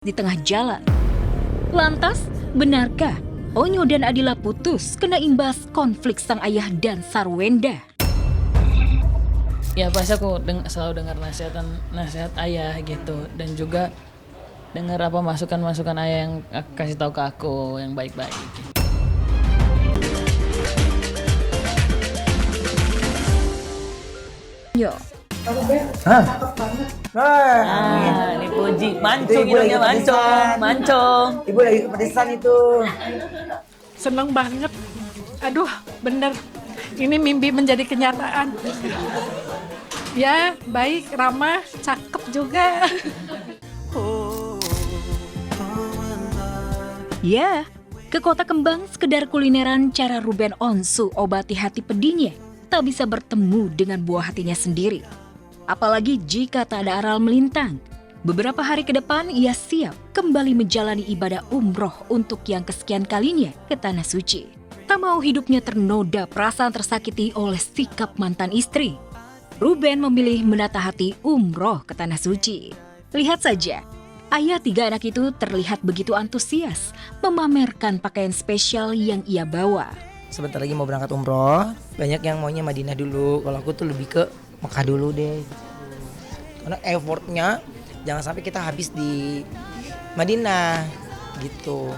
di tengah jalan. Lantas, benarkah Onyo dan Adila putus kena imbas konflik sang ayah dan Sarwenda? Ya pasti aku selalu dengar nasihat ayah gitu, dan juga dengar apa masukan ayah yang kasih tahu ke aku yang baik-baik. Yo. Ini puji, mancung hidungnya mancung. Ibu lagi kepedesan itu. Seneng banget. Aduh, bener. Ini mimpi menjadi kenyataan. Ya, baik, ramah, cakep juga. Ya, ke Kota Kembang sekedar kulineran cara Ruben Onsu obati hati pedihnya tak bisa bertemu dengan buah hatinya sendiri. Apalagi jika tak ada aral melintang. Beberapa hari ke depan ia siap kembali menjalani ibadah umroh untuk yang kesekian kalinya ke Tanah Suci. Tak mau hidupnya ternoda perasaan tersakiti oleh sikap mantan istri. Ruben memilih menata hati umroh ke Tanah Suci. Lihat saja, ayah 3 anak itu terlihat begitu antusias memamerkan pakaian spesial yang ia bawa. Sebentar lagi mau berangkat umroh. Banyak yang maunya Madinah dulu. Kalau aku tuh lebih ke Mekah dulu deh. Karena effortnya jangan sampai kita habis di Madinah gitu.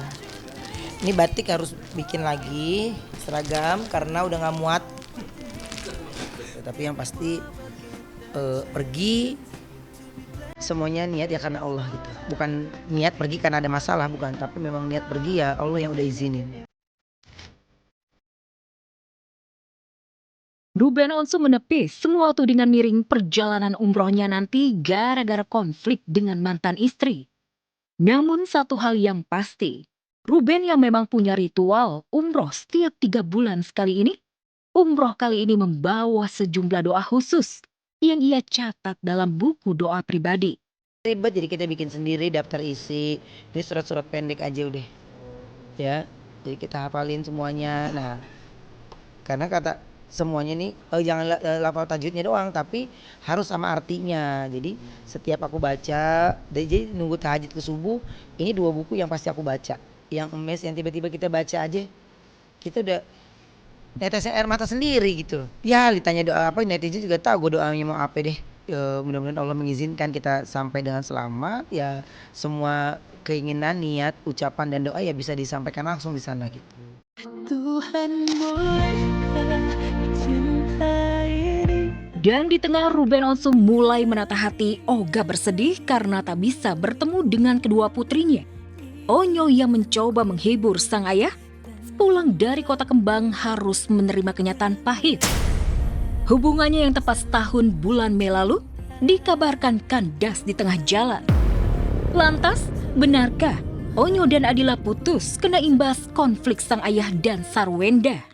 Ini batik harus bikin lagi seragam karena udah nggak muat. Tapi yang pasti pergi semuanya niat ya karena Allah gitu. Bukan niat pergi karena ada masalah, bukan. Tapi memang niat pergi ya Allah yang udah izinin. Ruben Onsu menepis semua tudingan miring perjalanan umrohnya nanti gara-gara konflik dengan mantan istri. Namun satu hal yang pasti, Ruben yang memang punya ritual umroh setiap 3 bulan sekali ini, umroh kali ini membawa sejumlah doa khusus yang ia catat dalam buku doa pribadi. Ribet jadi kita bikin sendiri daftar isi. Ini surat-surat pendek aja udah. Ya, jadi kita hafalin semuanya. Nah, karena kata semuanya nih jangan lafal tajwidnya doang, tapi harus sama artinya. Jadi setiap aku baca, jadi nunggu tahajud ke subuh, ini 2 buku yang pasti aku baca. Yang emes yang tiba-tiba kita baca aja, kita udah netesin air mata sendiri gitu. Ya ditanya doa apa, netizen juga tahu gue doanya mau apa deh. Mudah-mudahan Allah mengizinkan kita sampai dengan selamat. Ya semua keinginan, niat, ucapan dan doa ya bisa disampaikan langsung di sana gitu. Dan di tengah Ruben Onsu mulai menata hati, Oga bersedih karena tak bisa bertemu dengan kedua putrinya. Onyo yang mencoba menghibur sang ayah, pulang dari Kota Kembang harus menerima kenyataan pahit. Hubungannya yang tepat setahun bulan Mei lalu dikabarkan kandas di tengah jalan. Lantas, benarkah Onyo dan Adila putus kena imbas konflik sang ayah dan Sarwenda?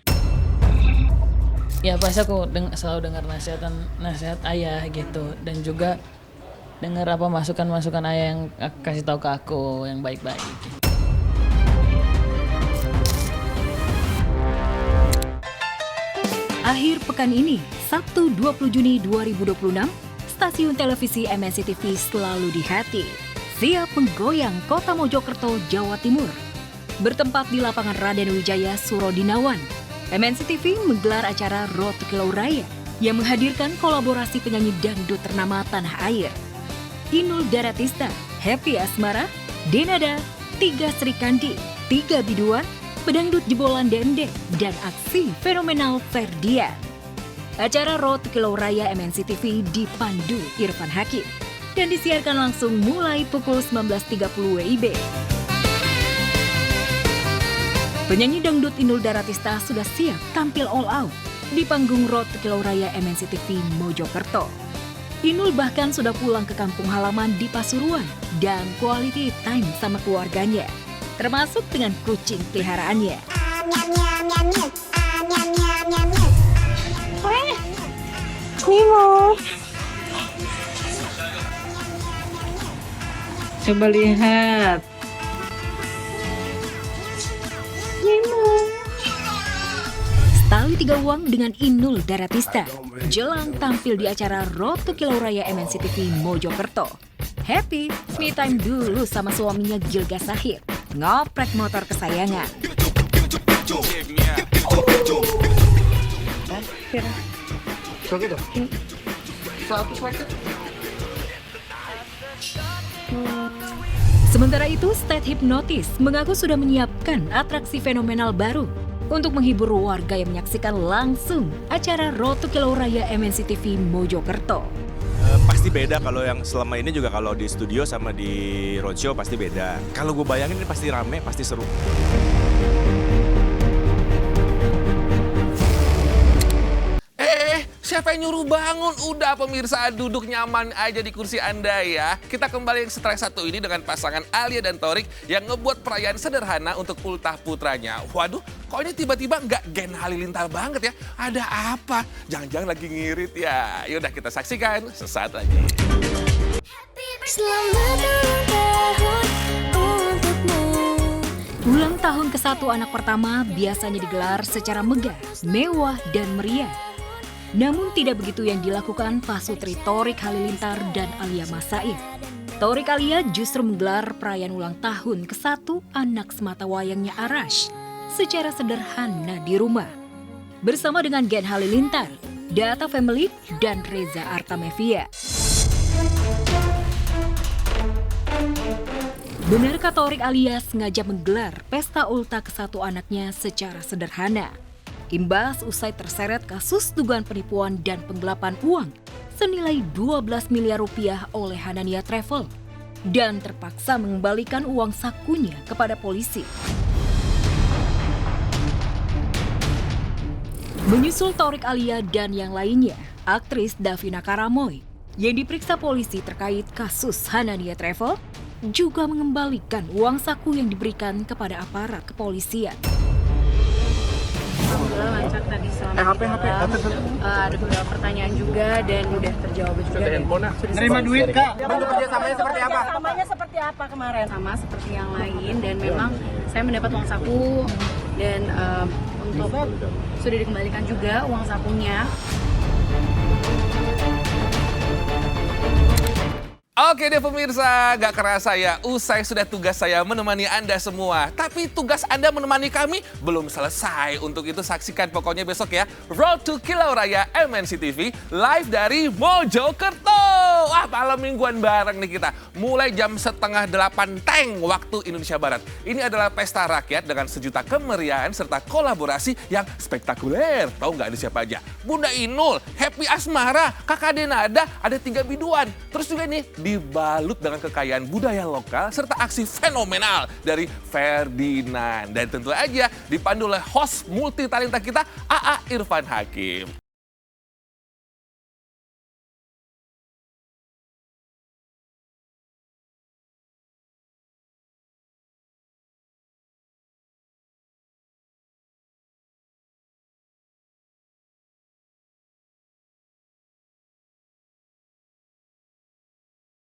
Ya pasti aku selalu dengar nasihat ayah gitu, dan juga dengar apa masukan ayah yang kasih tahu ke aku yang baik-baik. Akhir pekan ini, Sabtu 20 Juni 2026, stasiun televisi MNC TV selalu di hati, siap menggoyang kota Mojokerto, Jawa Timur. Bertempat di lapangan Raden Wijaya, Surodinawan, MNC TV menggelar acara Road to Kilau Raya yang menghadirkan kolaborasi penyanyi dangdut ternama tanah air. Inul Daratista, Happy Asmara, Denada, 3 Sri Kandi, 3 Biduan, pedangdut jebolan Dende, dan aksi fenomenal Ferdian. Acara Road to Kilau Raya MNC TV dipandu Irfan Hakim dan disiarkan langsung mulai pukul 19.30 WIB. Penyanyi dangdut Inul Daratista sudah siap tampil all out di panggung Road to Kilau Raya MNC TV Mojokerto. Inul bahkan sudah pulang ke kampung halaman di Pasuruan dan quality time sama keluarganya, termasuk dengan kucing peliharaannya. Nimo. Coba lihat. Tali 3 uang dengan Inul Daratista jelang tampil di acara Road to Kilau Raya MNC TV Mojokerto. Happy me time dulu sama suaminya Gilga Sahir, ngoprek motor kesayangan. Sementara itu, State Hypnotis mengaku sudah menyiapkan atraksi fenomenal baru untuk menghibur warga yang menyaksikan langsung acara Road to Kilau Raya MNC TV Mojokerto. Pasti beda kalau yang selama ini juga kalau di studio sama di roadshow pasti beda. Kalau gue bayangin ini pasti rame, pasti seru. Siapa yang nyuruh bangun? Udah pemirsa, duduk nyaman aja di kursi Anda ya. Kita kembali yang setelah satu ini dengan pasangan Alia dan Thorik yang ngebuat perayaan sederhana untuk ultah putranya. Waduh, kok ini tiba-tiba nggak Gen Halilintar banget ya? Ada apa? Jangan-jangan lagi ngirit ya? Yaudah kita saksikan sesaat lagi. Ulang tahun ke-1 anak pertama biasanya digelar secara megah, mewah, dan meriah. Namun tidak begitu yang dilakukan pasutri Thorik Halilintar dan Alia Mas Said. Thorik Alia justru menggelar perayaan ulang tahun ke-1 anak semata wayangnya Arash secara sederhana di rumah. Bersama dengan Gen Halilintar, Data Family, dan Reza Artamevia. Benarkah Thorik Alia sengaja menggelar pesta ultah ke-1 anaknya secara sederhana? Imbas usai terseret kasus dugaan penipuan dan penggelapan uang senilai 12 miliar rupiah oleh Hanania Travel dan terpaksa mengembalikan uang sakunya kepada polisi. Menyusul Thorik Alia dan yang lainnya, aktris Davina Karamoy yang diperiksa polisi terkait kasus Hanania Travel juga mengembalikan uang saku yang diberikan kepada aparat kepolisian. Alhamdulillah lancar tadi selama di dalam. Ada beberapa pertanyaan juga dan udah terjawab juga. Nerima duit Kak. Bentuk kerjasamanya seperti apa? Kerjasamanya seperti apa kemarin? Sama seperti yang lain dan memang saya mendapat uang saku dan untuk sudah dikembalikan juga uang sakunya. Oke deh pemirsa, gak kerasa ya, usai sudah tugas saya menemani Anda semua. Tapi tugas Anda menemani kami belum selesai. Untuk itu saksikan pokoknya besok ya, Road to Kilau Raya MNC TV live dari Mojokerto. Wah, malam mingguan bareng nih kita. Mulai jam 7:30 teng waktu Indonesia Barat. Ini adalah pesta rakyat dengan sejuta kemeriahan serta kolaborasi yang spektakuler. Tahu nggak ada siapa aja? Bunda Inul, Happy Asmara, Kakak Denada, ada 3 biduan. Terus juga nih dibalut dengan kekayaan budaya lokal serta aksi fenomenal dari Ferdinand. Dan tentu aja dipandu oleh host multi talenta kita, AA Irfan Hakim.